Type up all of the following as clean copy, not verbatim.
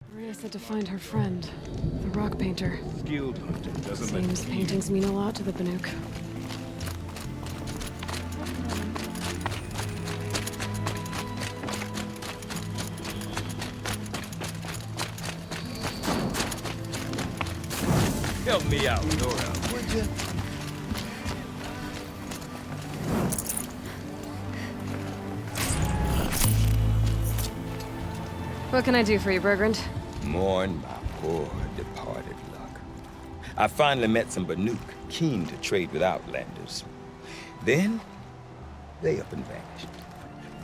Maria said to find her friend, the rock painter. Skilled hunter doesn't Seems paintings mean a lot to the Banuk. Help me out, Nora, would you? What can I do for you, Bertrand? Mourn my poor departed luck. I finally met some Banuk, keen to trade with Outlanders. Then, they up and vanished.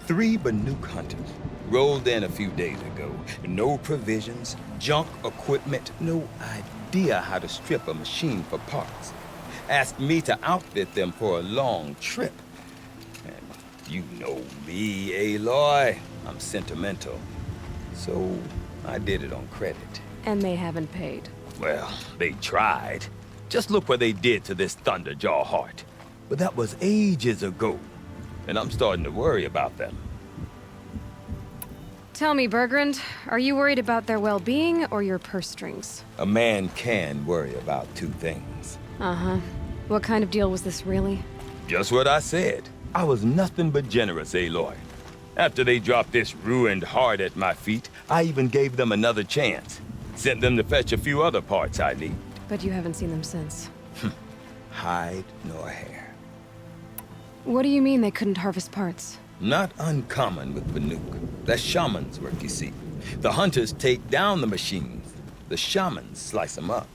3 Banuk hunters rolled in a few days ago. No provisions, junk equipment, no idea how to strip a machine for parts. Asked me to outfit them for a long trip. And you know me, Aloy. I'm sentimental. So, I did it on credit. And they haven't paid. Well, they tried. Just look what they did to this Thunderjaw heart. But that was ages ago. And I'm starting to worry about them. Tell me, Bertrand, are you worried about their well-being or your purse strings? A man can worry about 2 things. Uh-huh. What kind of deal was this, really? Just what I said. I was nothing but generous, Aloy. After they dropped this ruined heart at my feet, I even gave them another chance. Sent them to fetch a few other parts I need. But you haven't seen them since. Hide nor hair. What do you mean they couldn't harvest parts? Not uncommon with Banuk. That's shaman's work, you see. The hunters take down the machines. The shamans slice them up.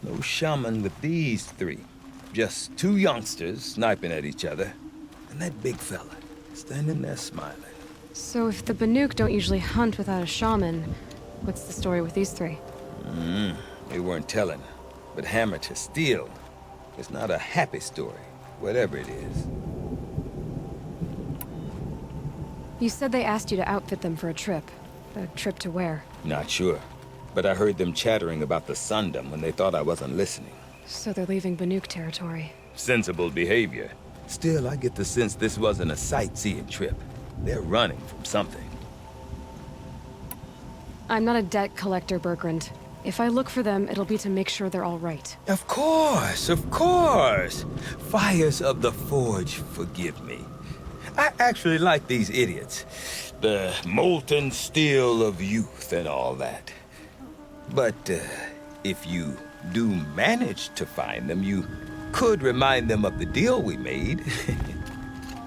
No shaman with these 3. Just 2 youngsters sniping at each other. And that big fella standing there smiling. So if the Banuk don't usually hunt without a shaman, what's the story with these 3? They weren't telling. But hammer to steel. It's not a happy story, whatever it is. You said they asked you to outfit them for a trip. A trip to where? Not sure. But I heard them chattering about the Sundom when they thought I wasn't listening. So they're leaving Banuk territory. Sensible behavior. Still, I get the sense this wasn't a sightseeing trip. They're running from something. I'm not a debt collector, Bertrand. If I look for them, it'll be to make sure they're all right. Of course, of course. Fires of the Forge, forgive me. I actually like these idiots. The molten steel of youth and all that. But if you do manage to find them, you could remind them of the deal we made.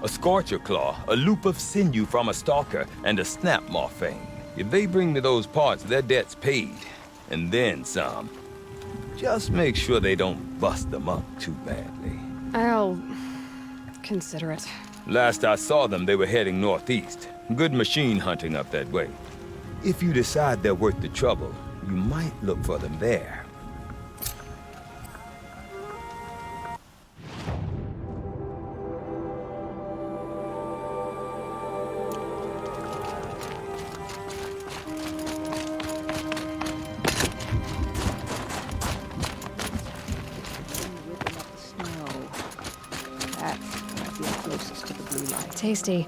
A scorcher claw, a loop of sinew from a stalker, and a snap morphine. If they bring me those parts, their debt's paid. And then some. Just make sure they don't bust them up too badly. I'll consider it. Last I saw them, they were heading northeast. Good machine hunting up that way. If you decide they're worth the trouble, you might look for them there. Tasty.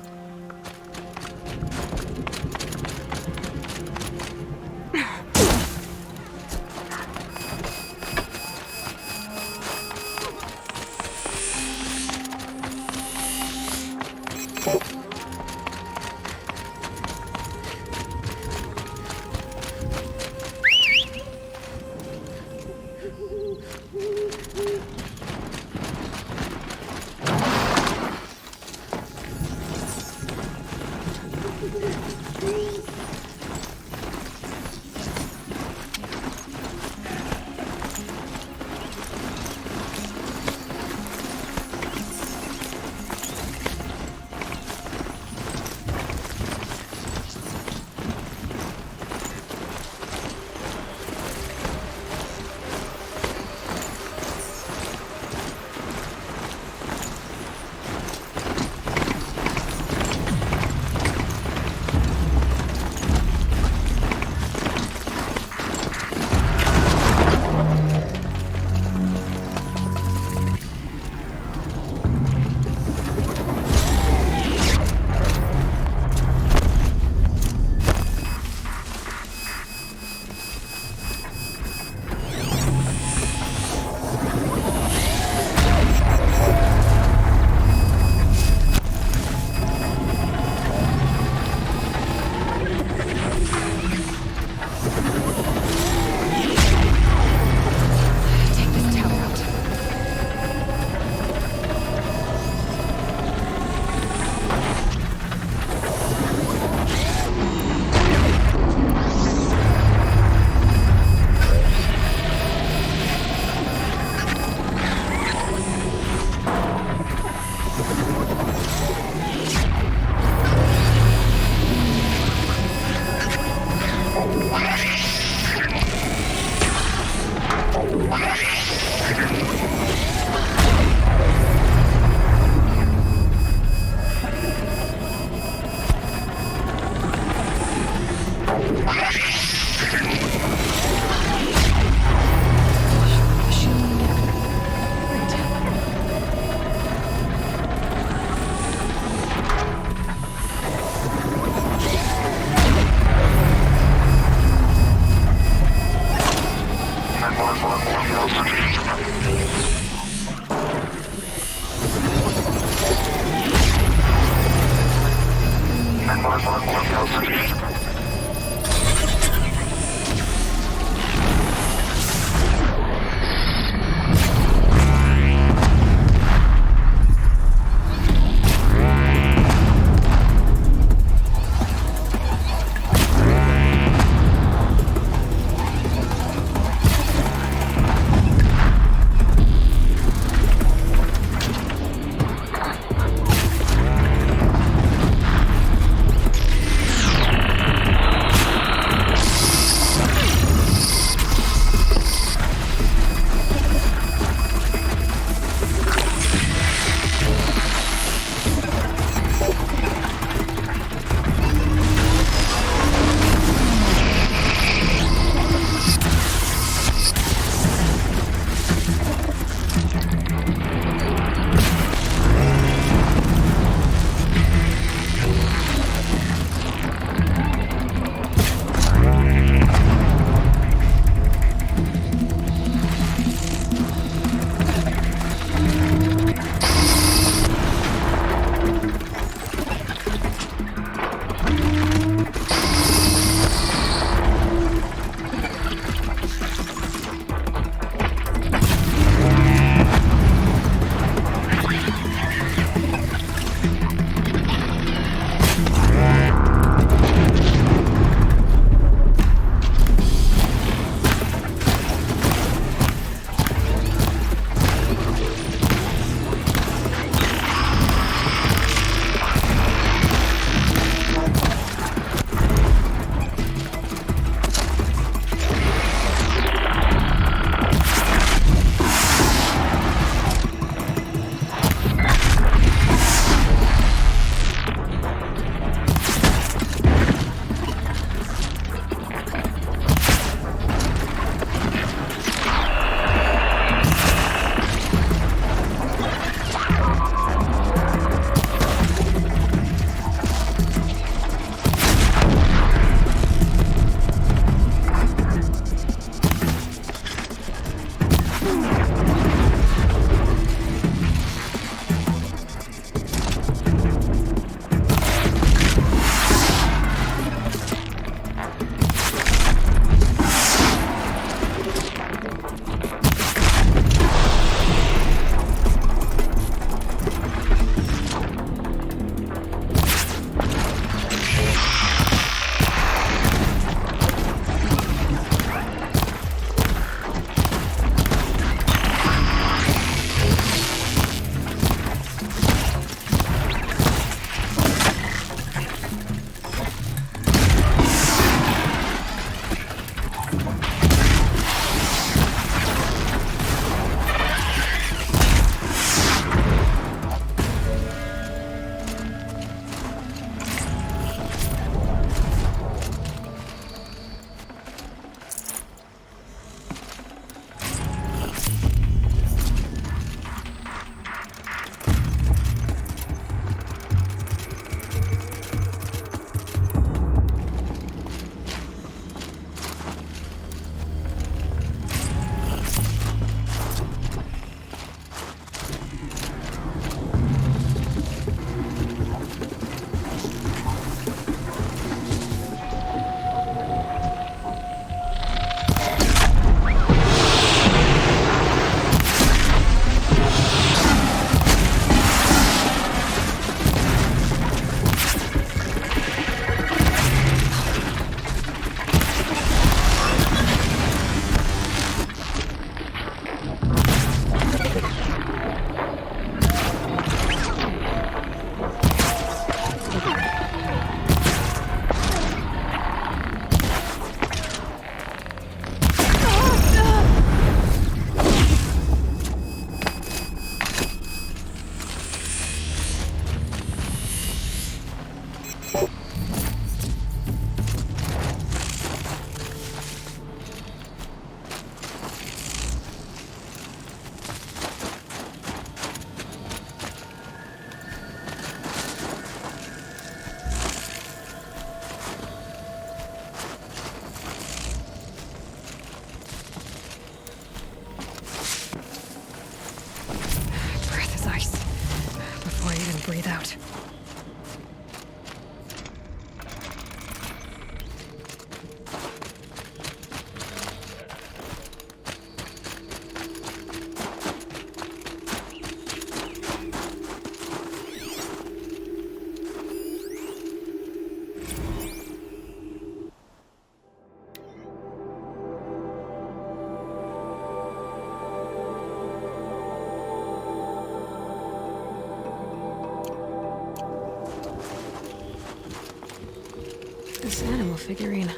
figurine.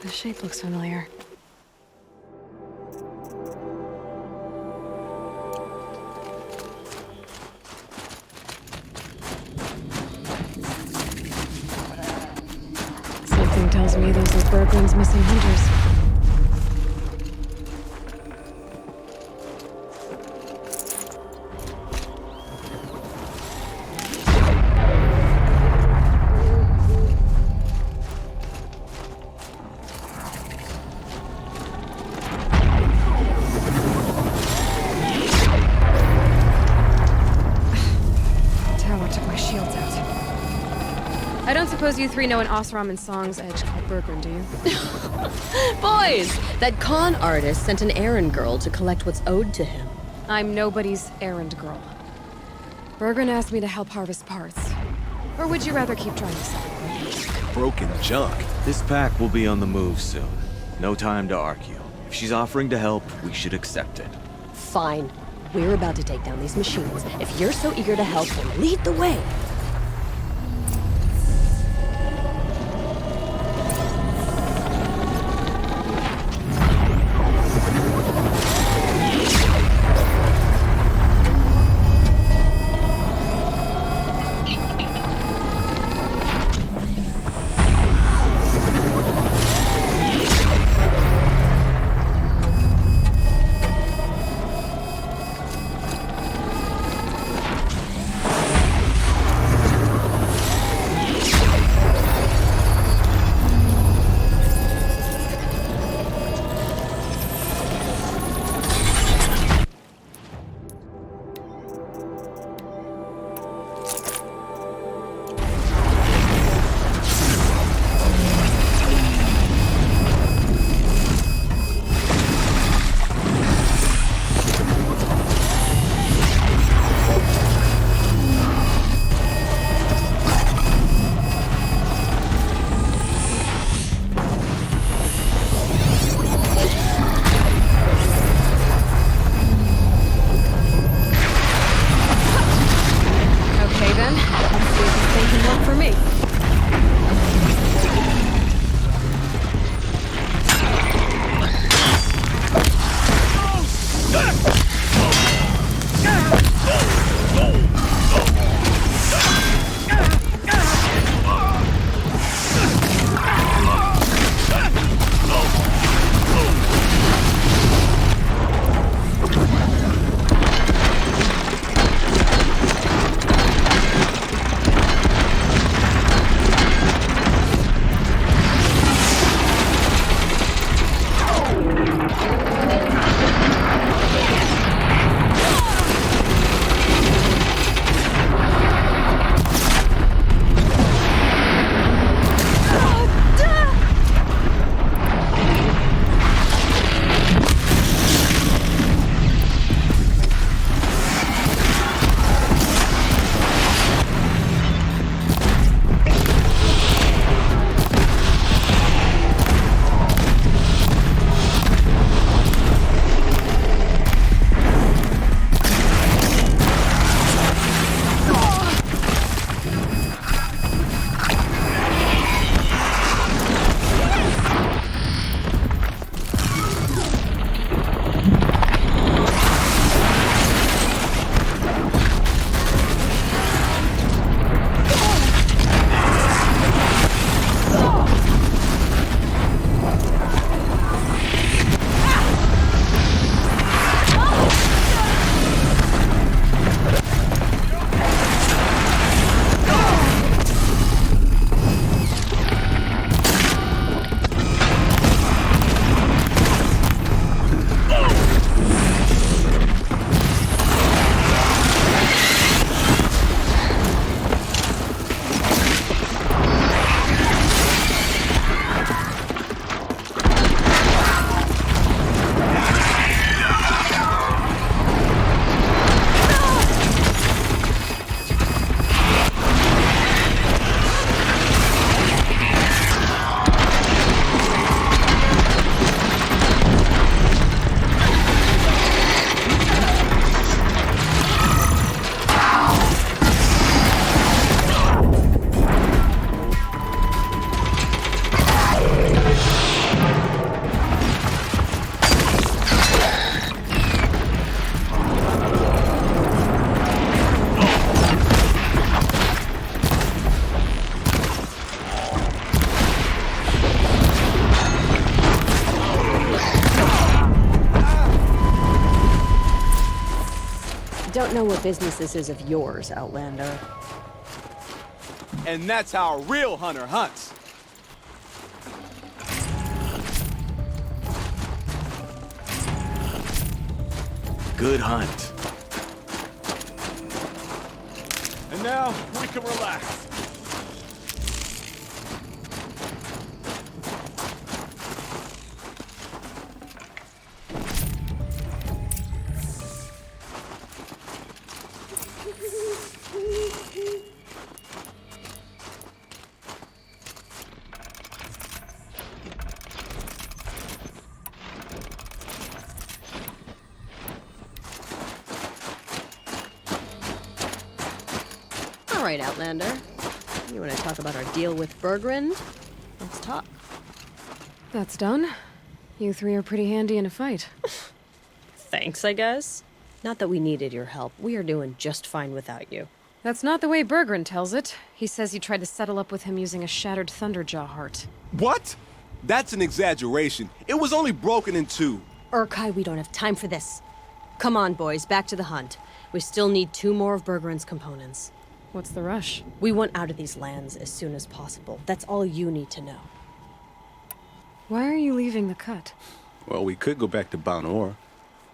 The shape looks familiar. Something tells me those are Bertrand's missing hunters. I don't suppose you three know an Osram Song's edge called Bertrand, do you? Boys, that con artist sent an errand girl to collect what's owed to him. I'm nobody's errand girl. Bertrand asked me to help harvest parts. Or would you rather keep trying to sell? Broken junk. This pack will be on the move soon. No time to argue. If she's offering to help, we should accept it. Fine. We're about to take down these machines. If you're so eager to help, then lead the way. don't know what business this is of yours, Outlander. And that's how a real hunter hunts. Good hunt. And now we can relax. All right, Outlander. You want to talk about our deal with Bertrand? Let's talk. That's done. You three are pretty handy in a fight. Thanks, I guess. Not that we needed your help. We are doing just fine without you. That's not the way Bertrand tells it. He says you tried to settle up with him using a shattered Thunderjaw heart. What? That's an exaggeration. It was only broken in two. Urkai, we don't have time for this. Come on, boys, back to the hunt. We still need 2 more of Bertrand's components. What's the rush? We want out of these lands as soon as possible. That's all you need to know. Why are you leaving the cut? Well, we could go back to Banor.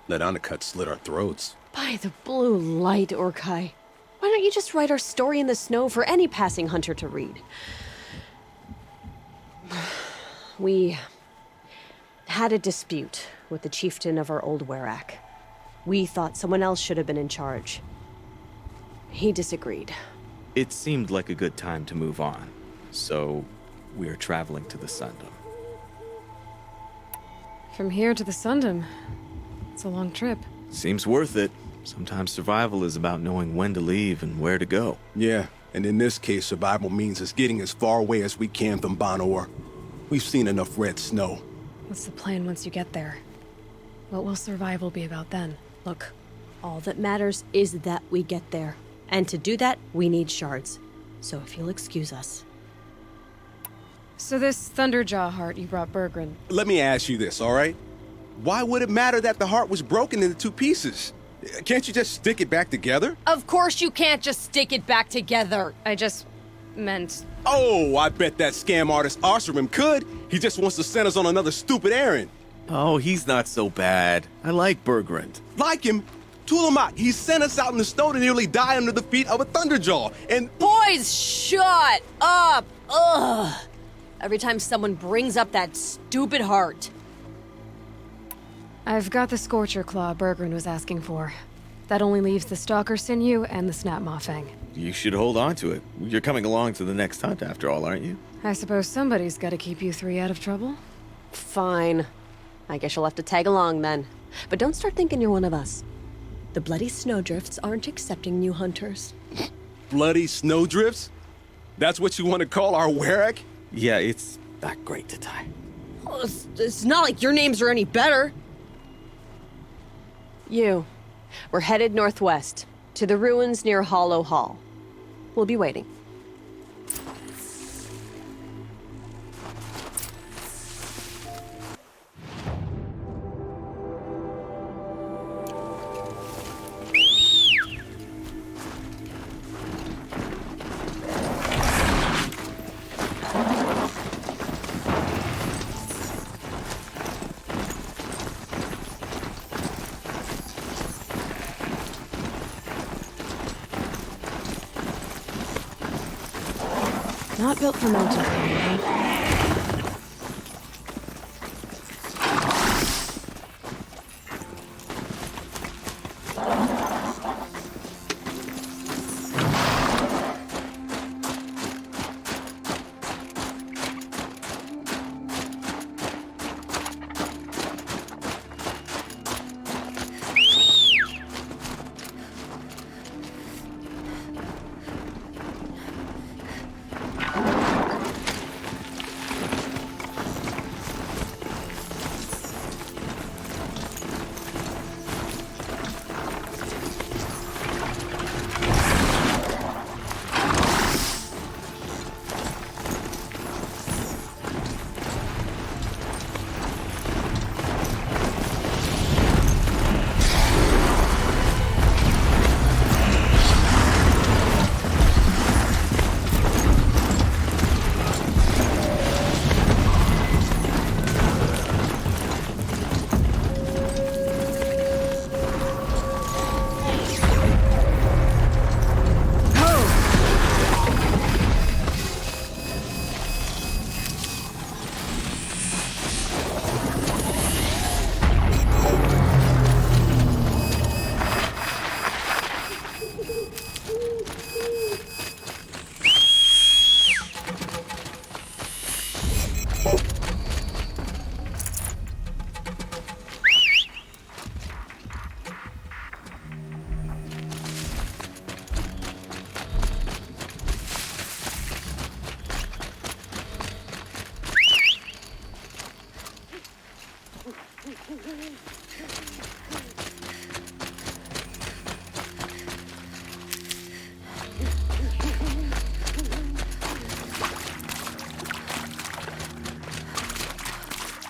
Let Undercut slit our throats. By the blue light, Urkai. Why don't you just write our story in the snow for any passing hunter to read? We had a dispute with the chieftain of our old Werak. We thought someone else should have been in charge. He disagreed. It seemed like a good time to move on, so we're traveling to the Sundom. From here to the Sundom. It's a long trip. Seems worth it. Sometimes survival is about knowing when to leave and where to go. Yeah, and in this case, survival means us getting as far away as we can from Banor. We've seen enough red snow. What's the plan once you get there? What will survival be about then? Look, all that matters is that we get there. And to do that, we need shards. So if you'll excuse us. So this Thunderjaw heart you brought Bertrand. Let me ask you this, all right? Why would it matter that the heart was broken into 2 pieces? Can't you just stick it back together? Of course you can't just stick it back together. I just meant... Oh, I bet that scam artist Arsarim could. He just wants to send us on another stupid errand. Oh, he's not so bad. I like Bertrand. Like him? Tulamak, he sent us out in the snow to nearly die under the feet of a Thunderjaw, and... Boys, shut up! Ugh! Every time someone brings up that stupid heart. I've got the Scorcher Claw Bertrand was asking for. That only leaves the Stalker Sinew and the Snap Maw Fang. You should hold on to it. You're coming along to the next hunt after all, aren't you? I suppose somebody's gotta keep you 3 out of trouble. Fine. I guess you'll have to tag along then. But don't start thinking you're one of us. The bloody snowdrifts aren't accepting new hunters. Bloody snowdrifts? That's what you want to call our Werak? Yeah, it's not great to tie. Oh, it's not like your names are any better. We're headed northwest, to the ruins near Hollow Hall. We'll be waiting. Not built for mountain climbing, huh?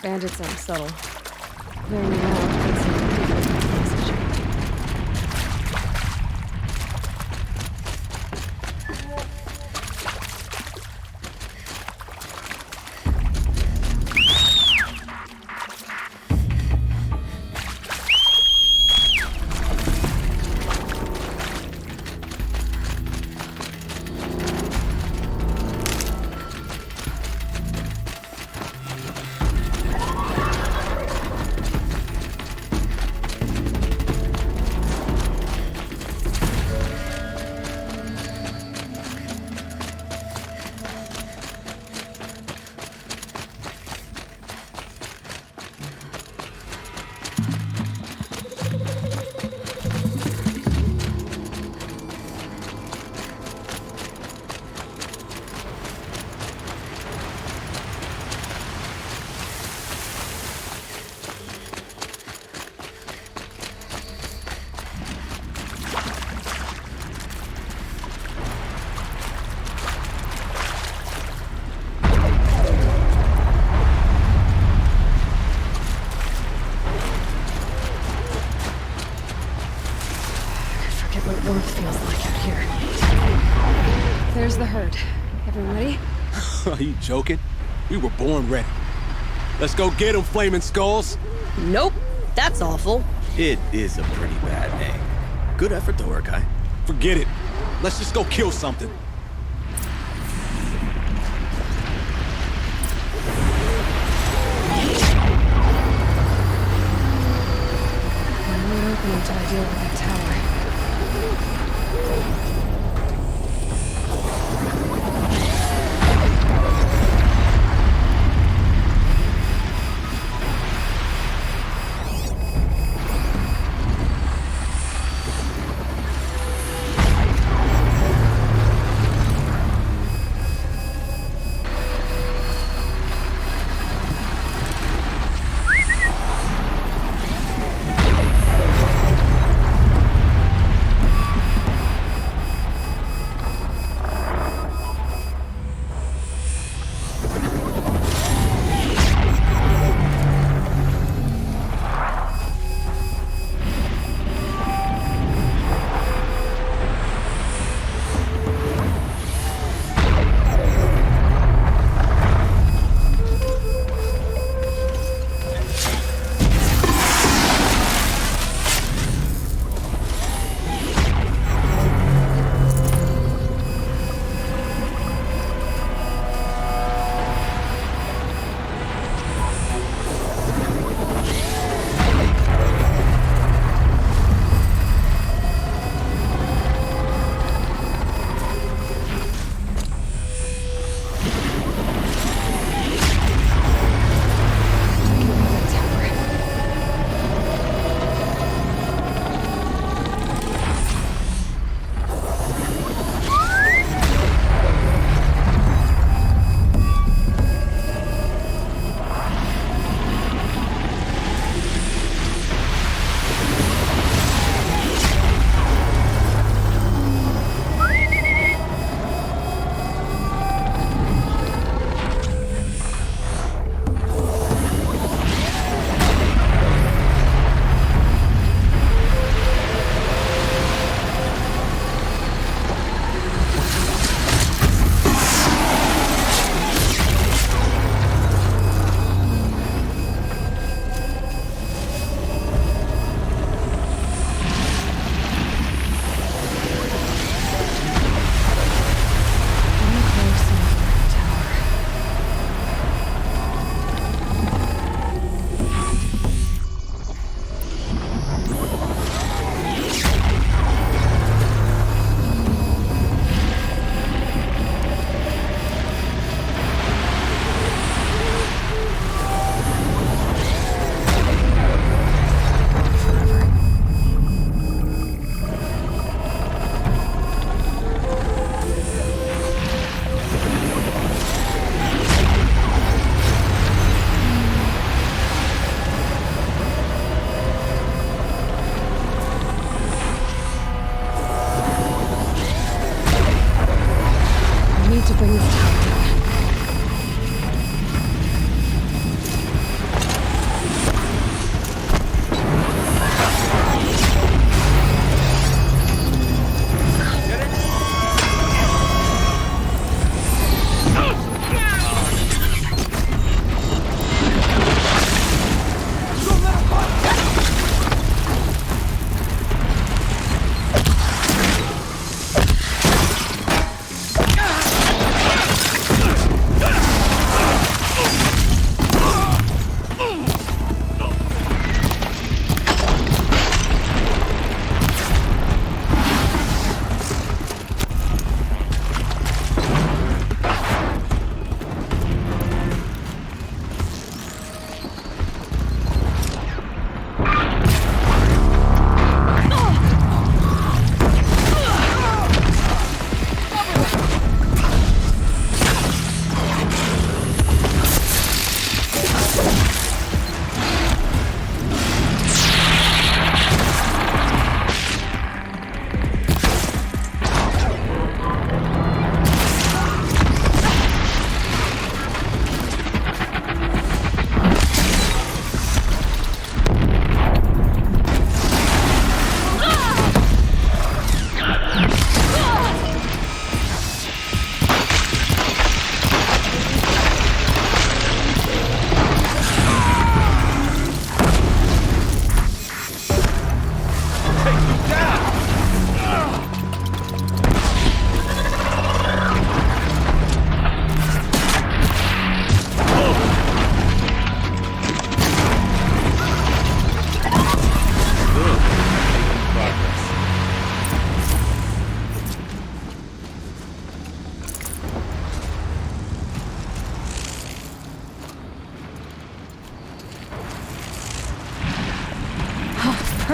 Bandits aren't subtle. Very well, it's a message. What warmth feels like out here. There's the herd. Everyone ready? Are you joking? We were born ready. Let's go get them, flaming skulls. Nope. That's awful. It is a pretty bad name. Good effort though, Urkai. Forget it. Let's just go kill something. I'm not open until I deal with that tower.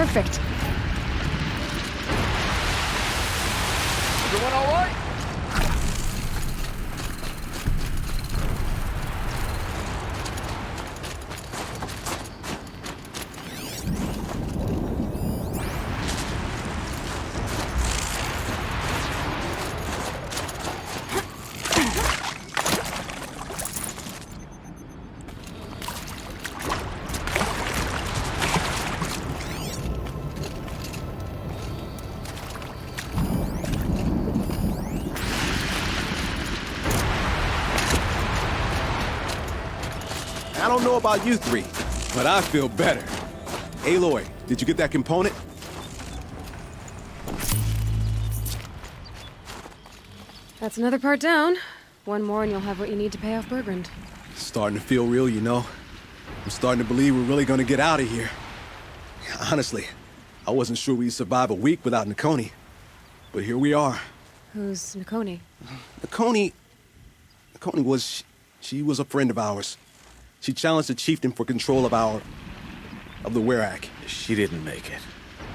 Perfect. Everyone all right? I don't know about you three, but I feel better. Aloy, did you get that component? That's another part down. One more and you'll have what you need to pay off Bertrand. Starting to feel real, you know. I'm starting to believe we're really gonna get out of here. Honestly, I wasn't sure we'd survive a week without Nakoni. But here we are. Who's Nakoni? Nakoni was... she was a friend of ours. She challenged the chieftain for control of the Werak. She didn't make it.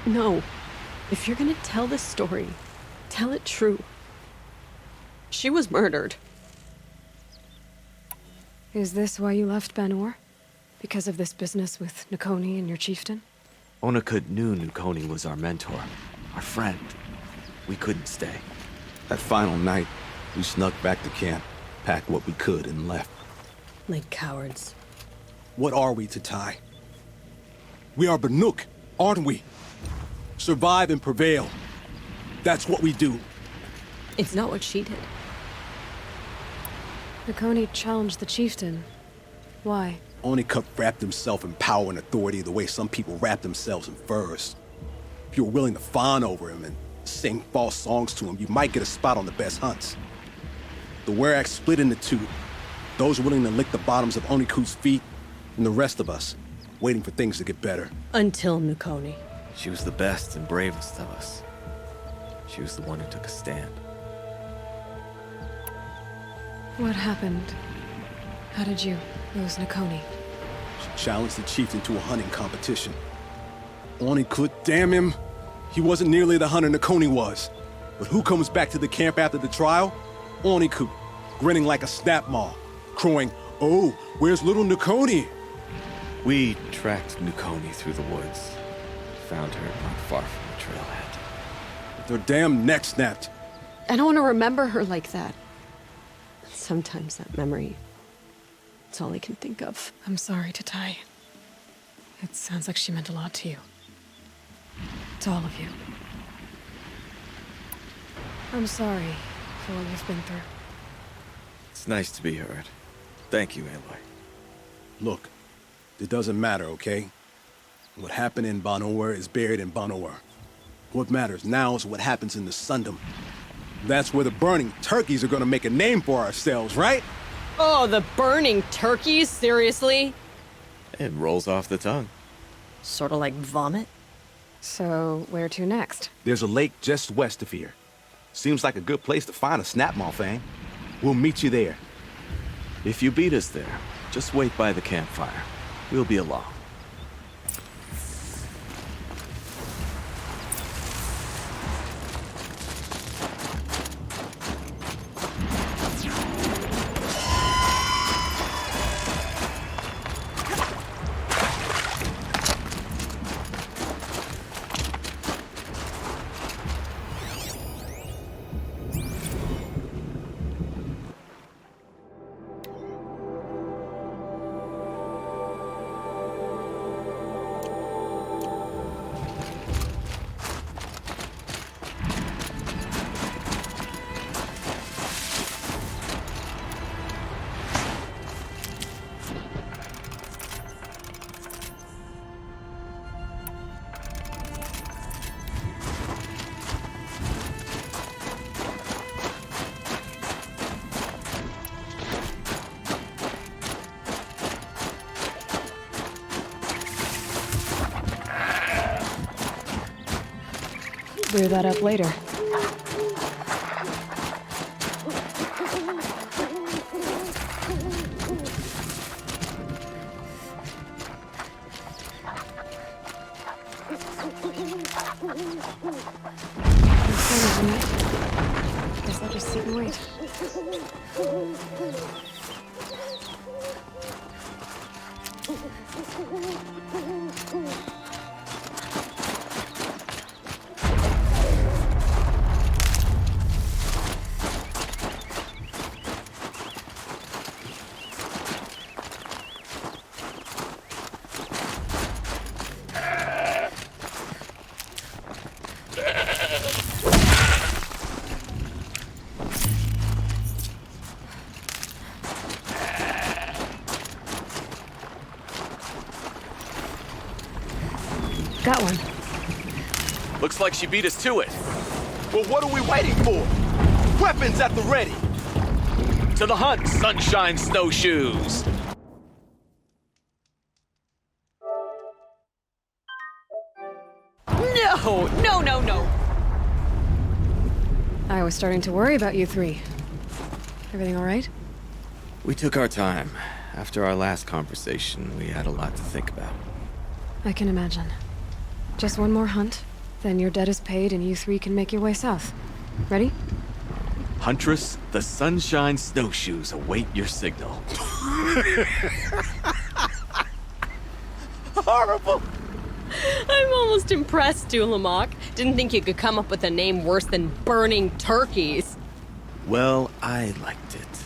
No. If you're gonna tell this story, tell it true. She was murdered. Is this why you left Banor? Because of this business with Nakoni and your chieftain? Onakut knew Nukoni was our mentor, our friend. We couldn't stay. That final night, we snuck back to camp, packed what we could, and left. Like cowards. What are we to Tai? We are Banuk, aren't we? Survive and prevail. That's what we do. It's not what she did. Nakoni challenged the chieftain. Why? Onakut wrapped himself in power and authority the way some people wrap themselves in furs. If you were willing to fawn over him and sing false songs to him, you might get a spot on the best hunts. The Werak split into two. Those willing to lick the bottoms of Onakut's feet, and the rest of us, waiting for things to get better. Until Nakoni. She was the best and bravest of us. She was the one who took a stand. What happened? How did you lose Nakoni? She challenged the chieftain to a hunting competition. Onakut, damn him! He wasn't nearly the hunter Nakoni was. But who comes back to the camp after the trial? Onakut, grinning like a snap maw, crowing, "Oh, where's little Nakoni?" We tracked Nukoni through the woods. Found her not far from the trailhead. With her damn neck snapped. I don't want to remember her like that. Sometimes that memory, it's all I can think of. I'm sorry to Tai. It sounds like she meant a lot to you. To all of you. I'm sorry for what you've been through. It's nice to be heard. Thank you, Aloy. Look, it doesn't matter, okay? What happened in Banor is buried in Banor. What matters now is what happens in the Sundom. That's where the burning turkeys are gonna make a name for ourselves, right? Oh, the burning turkeys? Seriously? It rolls off the tongue. Sort of like vomit? So, where to next? There's a lake just west of here. Seems like a good place to find a snapmaw fang. We'll meet you there. If you beat us there, just wait by the campfire. We'll be along. Clear that up later. Guess I'll just sit and wait. Got one. Looks like she beat us to it. Well, what are we waiting for? Weapons at the ready! To the hunt, sunshine snowshoes! No! No, no, no! I was starting to worry about you three. Everything all right? We took our time. After our last conversation, we had a lot to think about. I can imagine. Just one more hunt, then your debt is paid and you three can make your way south. Ready? Huntress, the sunshine snowshoes await your signal. Horrible! I'm almost impressed, Dulamok. Didn't think you could come up with a name worse than burning turkeys. Well, I liked it.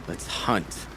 Let's hunt.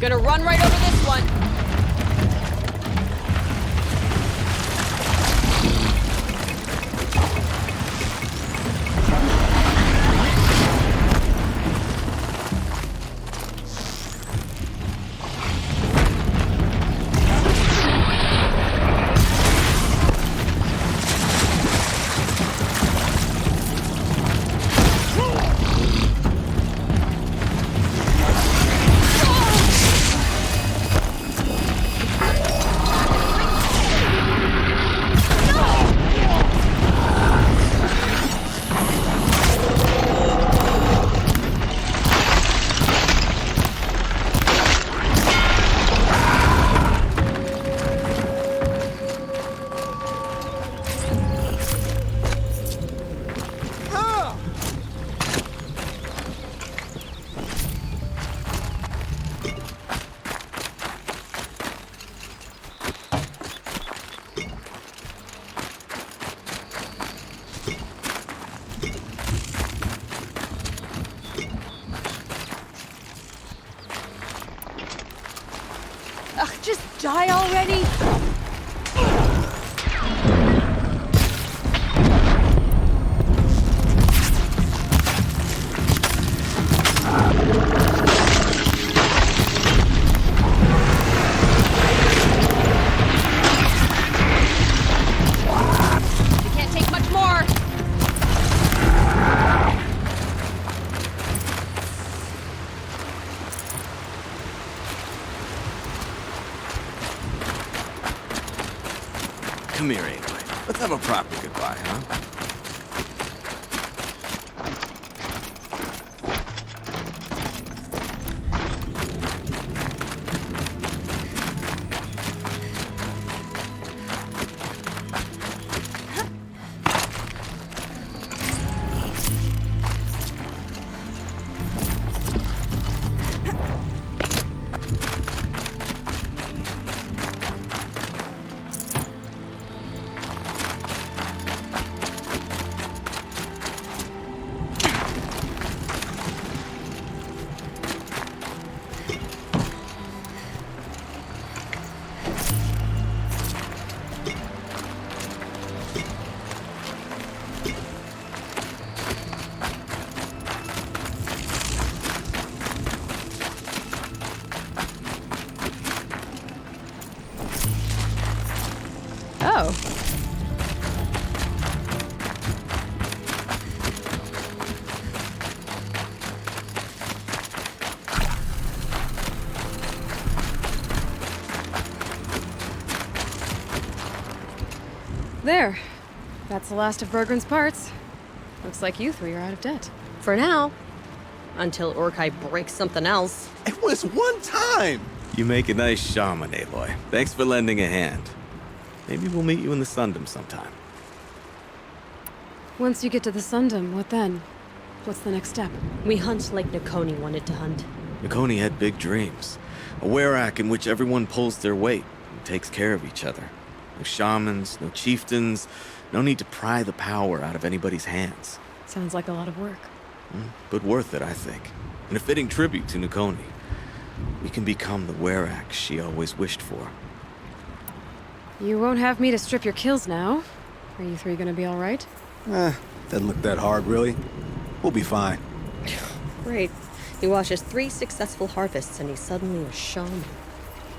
Gonna run right over this one. Ugh, just die already! You can't take much more! Come here, anyway. Let's have a proper goodbye, huh? Oh. There. That's the last of Bertrand's parts. Looks like you three are out of debt. For now. Until Urkai breaks something else. It was one time! You make a nice shaman, Aloy. Thanks for lending a hand. Maybe we'll meet you in the Sundom sometime. Once you get to the Sundom, what then? What's the next step? We hunt like Nakoni wanted to hunt. Nakoni had big dreams. A werak in which everyone pulls their weight and takes care of each other. No shamans, no chieftains, no need to pry the power out of anybody's hands. Sounds like a lot of work. But worth it, I think. And a fitting tribute to Nakoni. We can become the werak she always wished for. You won't have me to strip your kills now. Are you three gonna be all right? Doesn't look that hard, really. We'll be fine. Great. He watches 3 successful harvests and he's suddenly a shaman.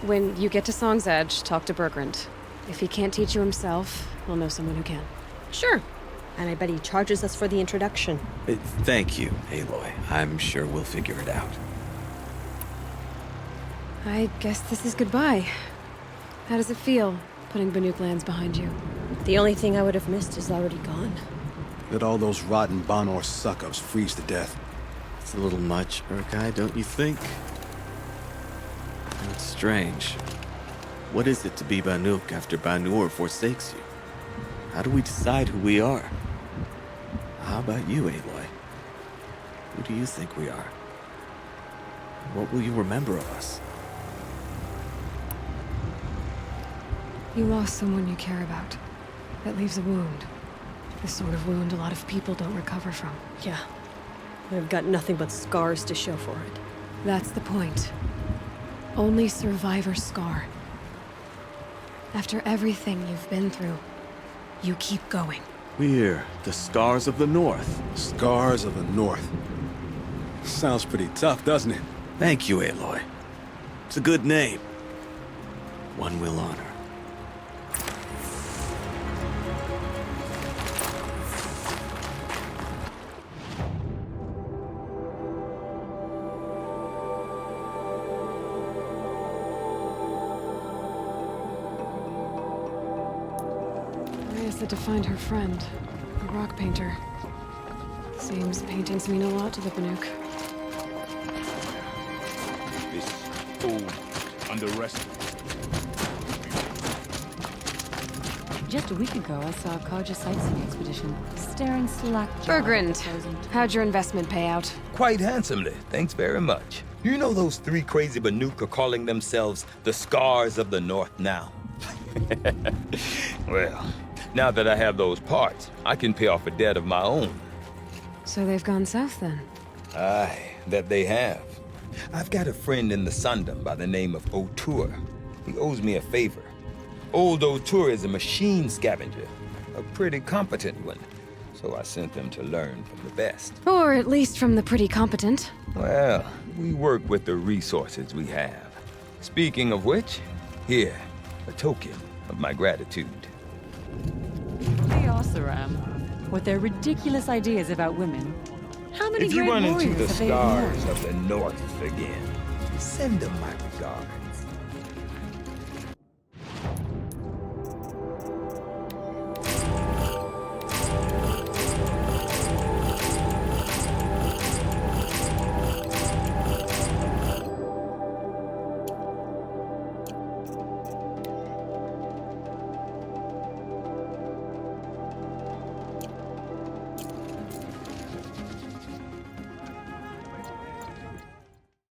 When you get to Song's Edge, talk to Bertrand. If he can't teach you himself, we'll know someone who can. Sure. And I bet he charges us for the introduction. Thank you, Aloy. I'm sure we'll figure it out. I guess this is goodbye. How does it feel, putting Banuk lands behind you? The only thing I would have missed is already gone. Let all those rotten Banor suck-ups freeze to death. It's a little much, Urkai, don't you think? It's strange. What is it to be Banuk after Banur forsakes you? How do we decide who we are? How about you, Aloy? Who do you think we are? What will you remember of us? You lost someone you care about. That leaves a wound. The sort of wound a lot of people don't recover from. Yeah. I've got nothing but scars to show for it. That's the point. Only survivor's scar. After everything you've been through, you keep going. We're the Scars of the North. Scars of the North. Sounds pretty tough, doesn't it? Thank you, Aloy. It's a good name. One we'll honor. Said to find her friend, the rock painter. Seems paintings mean a lot to the Banuk. This old, under arrest. Just a week ago, I saw a Kaja sightseeing expedition staring slack-jawed. Bertrand, how'd your investment pay out? Quite handsomely, thanks very much. You know those three crazy Banuk are calling themselves the Scars of the North now? Well, now that I have those parts, I can pay off a debt of my own. So they've gone south then? Aye, that they have. I've got a friend in the Sundom by the name of O'Toole. He owes me a favor. Old O'Toole is a machine scavenger, a pretty competent one. So I sent him to learn from the best. Or at least from the pretty competent. Well, we work with the resources we have. Speaking of which, here, a token of my gratitude. They also with their ridiculous ideas about women. How many If you great run into warriors the have they Scars ignored? of the North again, send them my regards.